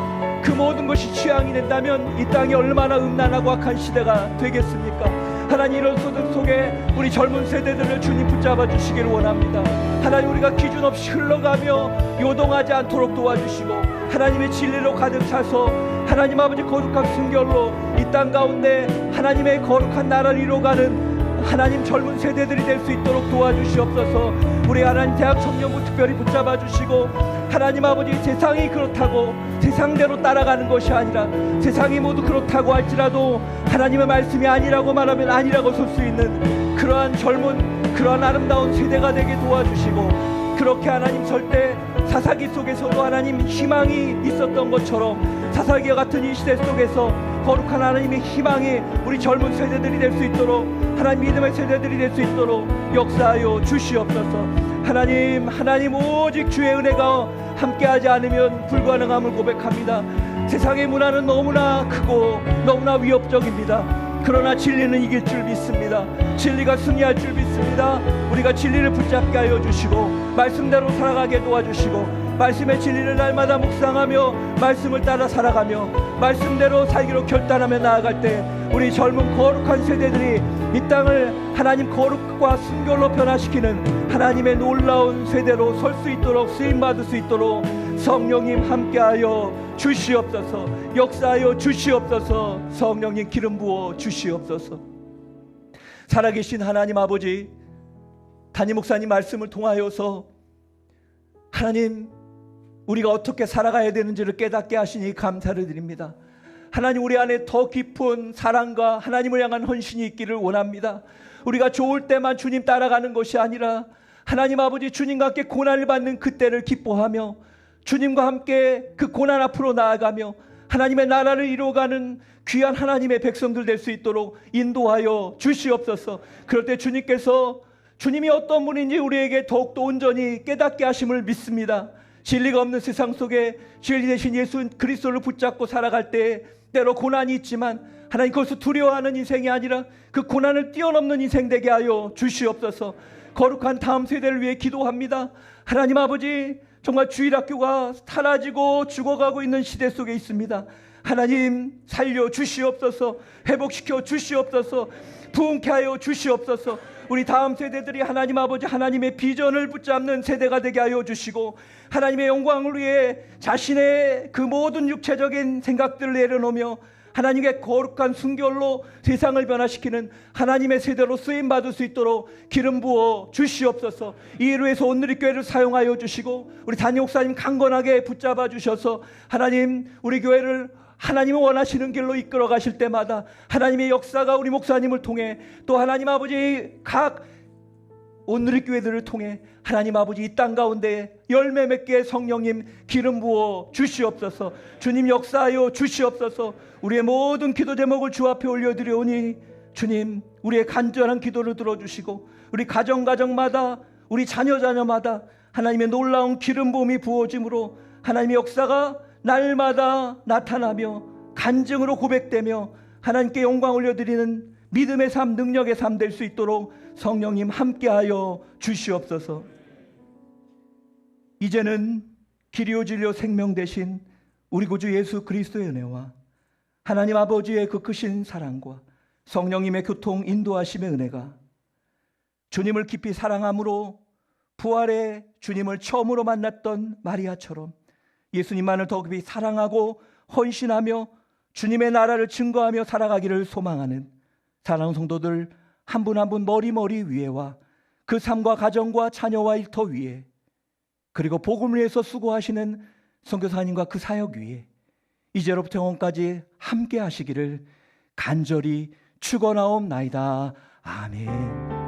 그 모든 것이 취향이 된다면 이 땅이 얼마나 음란하고 악한 시대가 되겠습니까? 하나님 이런 소득 속에 우리 젊은 세대들을 주님 붙잡아 주시기를 원합니다. 하나님 우리가 기준 없이 흘러가며 요동하지 않도록 도와주시고 하나님의 진리로 가득 차서 하나님 아버지 거룩한 순결로 이 땅 가운데 하나님의 거룩한 나라를 이루어가는 하나님 젊은 세대들이 될 수 있도록 도와주시옵소서. 우리 하나님 대학 청년부 특별히 붙잡아 주시고 하나님 아버지 세상이 그렇다고 세상대로 따라가는 것이 아니라 세상이 모두 그렇다고 할지라도 하나님의 말씀이 아니라고 말하면 아니라고 설 수 있는 그러한 젊은 그러한 아름다운 세대가 되게 도와주시고 그렇게 하나님 절대 사사기 속에서도 하나님 희망이 있었던 것처럼 사사기와 같은 이 시대 속에서 거룩한 하나님의 희망이 우리 젊은 세대들이 될 수 있도록 하나님 믿음의 세대들이 될 수 있도록 역사하여 주시옵소서. 하나님 오직 주의 은혜가 함께하지 않으면 불가능함을 고백합니다. 세상의 문화는 너무나 크고 너무나 위협적입니다. 그러나 진리는 이길 줄 믿습니다. 진리가 승리할 줄 믿습니다. 우리가 진리를 붙잡게 하여 주시고 말씀대로 살아가게 도와주시고 말씀의 진리를 날마다 묵상하며 말씀을 따라 살아가며 말씀대로 살기로 결단하며 나아갈 때 우리 젊은 거룩한 세대들이 이 땅을 하나님 거룩과 순결로 변화시키는 하나님의 놀라운 세대로 설 수 있도록 쓰임받을 수 있도록 성령님 함께하여 주시옵소서. 역사하여 주시옵소서. 성령님 기름 부어 주시옵소서. 살아계신 하나님 아버지, 담임 목사님 말씀을 통하여서 하나님 우리가 어떻게 살아가야 되는지를 깨닫게 하시니 감사를 드립니다. 하나님 우리 안에 더 깊은 사랑과 하나님을 향한 헌신이 있기를 원합니다. 우리가 좋을 때만 주님 따라가는 것이 아니라 하나님 아버지 주님과 함께 고난을 받는 그때를 기뻐하며 주님과 함께 그 고난 앞으로 나아가며 하나님의 나라를 이루어가는 귀한 하나님의 백성들 될 수 있도록 인도하여 주시옵소서. 그럴 때 주님께서 주님이 어떤 분인지 우리에게 더욱더 온전히 깨닫게 하심을 믿습니다. 진리가 없는 세상 속에 진리 대신 예수 그리스도를 붙잡고 살아갈 때 때로 고난이 있지만 하나님 그것을 두려워하는 인생이 아니라 그 고난을 뛰어넘는 인생 되게 하여 주시옵소서. 거룩한 다음 세대를 위해 기도합니다. 하나님 아버지 정말 주일학교가 사라지고 죽어가고 있는 시대 속에 있습니다. 하나님 살려 주시옵소서. 회복시켜 주시옵소서. 부흥케 하여 주시옵소서. 우리 다음 세대들이 하나님 아버지 하나님의 비전을 붙잡는 세대가 되게 하여 주시고, 하나님의 영광을 위해 자신의 그 모든 육체적인 생각들을 내려놓으며 하나님의 거룩한 순결로 세상을 변화시키는 하나님의 세대로 쓰임받을 수 있도록 기름 부어 주시옵소서. 이 일을 위해서 온누리교회를 사용하여 주시고, 우리 담임 목사님 강건하게 붙잡아 주셔서 하나님 우리 교회를 하나님이 원하시는 길로 이끌어 가실 때마다 하나님의 역사가 우리 목사님을 통해, 또 하나님 아버지 각 온누리교회들을 통해 하나님 아버지 이 땅 가운데 열매 맺게 성령님 기름 부어 주시옵소서. 주님 역사하여 주시옵소서. 우리의 모든 기도 제목을 주 앞에 올려드리오니 주님 우리의 간절한 기도를 들어주시고, 우리 가정마다 우리 자녀마다 하나님의 놀라운 기름 부음이 부어짐으로 하나님의 역사가 날마다 나타나며 간증으로 고백되며 하나님께 영광 올려드리는 믿음의 삶, 능력의 삶 될 수 있도록 성령님 함께하여 주시옵소서. 이제는 길이요 진리요 생명 되신 우리 구주 예수 그리스도의 은혜와 하나님 아버지의 그 크신 사랑과 성령님의 교통 인도하심의 은혜가, 주님을 깊이 사랑함으로 부활의 주님을 처음으로 만났던 마리아처럼 예수님만을 더 깊이 사랑하고 헌신하며 주님의 나라를 증거하며 살아가기를 소망하는 사랑하는 성도들 한 분 한 분 머리 위에와 그 삶과 가정과 자녀와 일터 위에, 그리고 복음을 위해서 수고하시는 선교사님과 그 사역 위에 이제로부터 영원까지 함께 하시기를 간절히 축원하옵나이다. 아멘.